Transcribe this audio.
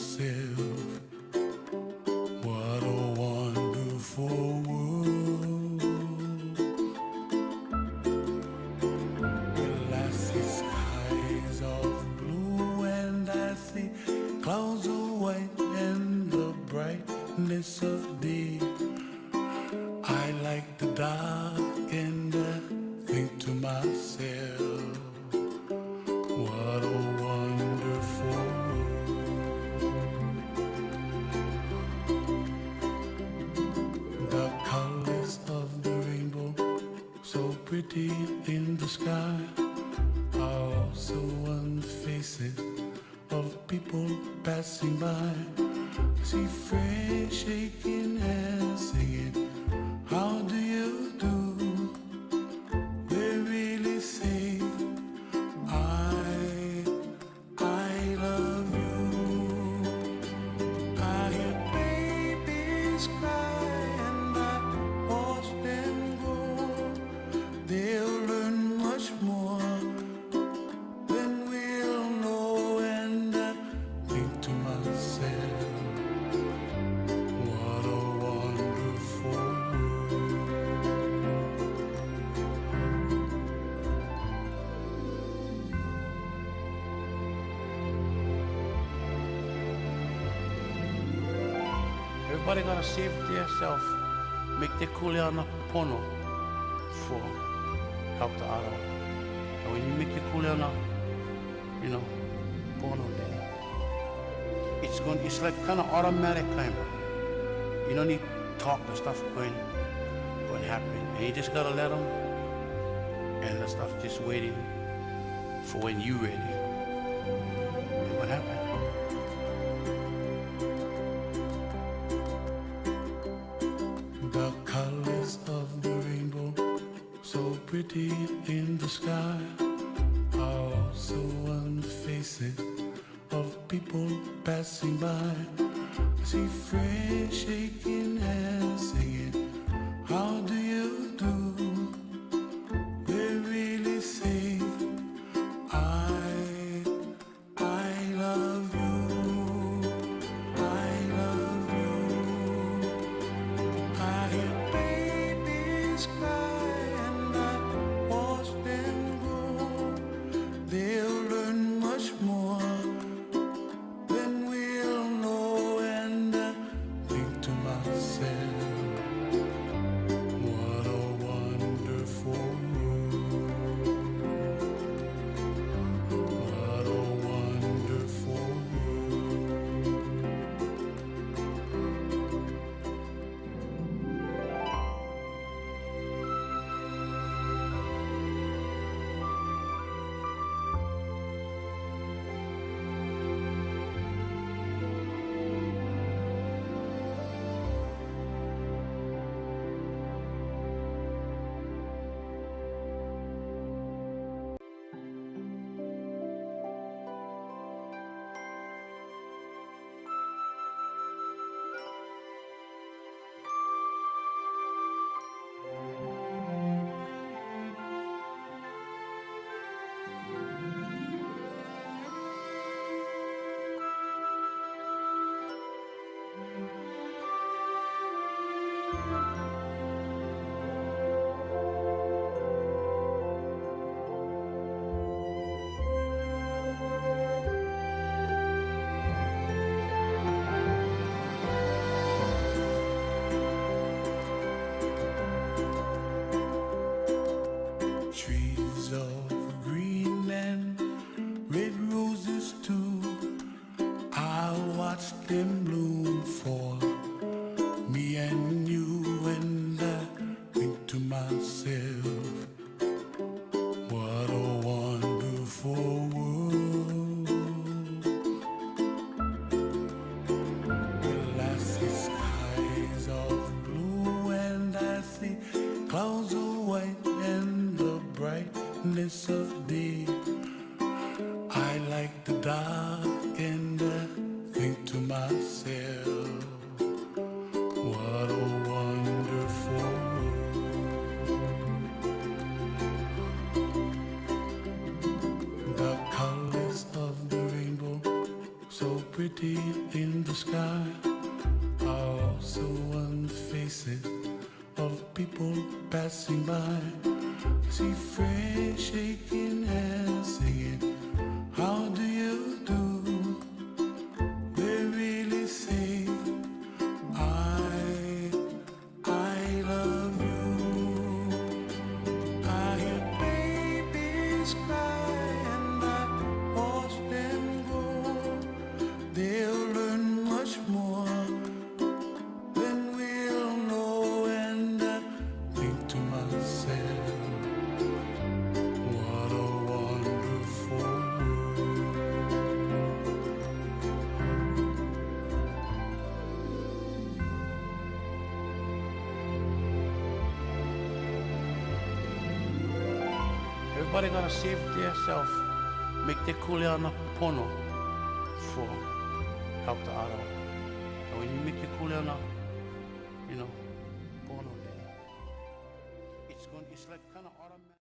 myself, what a wonderful world. Well, I see skies of blue and I see clouds of white and the brightness of day. I like the dark and I think to myself, what a wonderful world. The colors of the rainbow, so pretty in the sky, are also on the faces of people passing by. I see friends shaking hands, singing, how do you do? They really say, I love you. I hear babies cry and I watch them go. They'll learn much more than we'll know, and I think to myself, what a wonderful world. Everybody gotta save it to yourself. Make the kuleana pono for help the other. And when you make the kuleana, pono then it's like kind of automatic kind of. You don't need talk, the stuff going happen. And you just gotta let them, and the stuff just waiting for when you ready. And what happened? The colors of the rainbow, so pretty in the sky, are also on the faces of people passing by. I see friends shaking hands, singing, how do you do? They really say, I love you. I love you. I hear babies cry and I watch them go. They'll learn much more than we'll know, and I think to myself, what a wonderful world. What a wonderful world. Trees of green and red roses too, I watched them bloom for me and you, and I think to myself, what a wonderful world. Well, I see skies of blue and I see clouds of white and the brightness of day. I like the dark and I think to myself, what a in the sky are also on the faces of people passing by. See friends shaking hands, singing, how do you do? They really say, I love you. I hear babies cry and I watch them grow. They'll learn much more than we'll know. And I think to myself, what a wonderful world. Everybody gotta save themselves, make their kuleana pono for help the other. And when you make your kuleana, pono, it's like kind of automatic.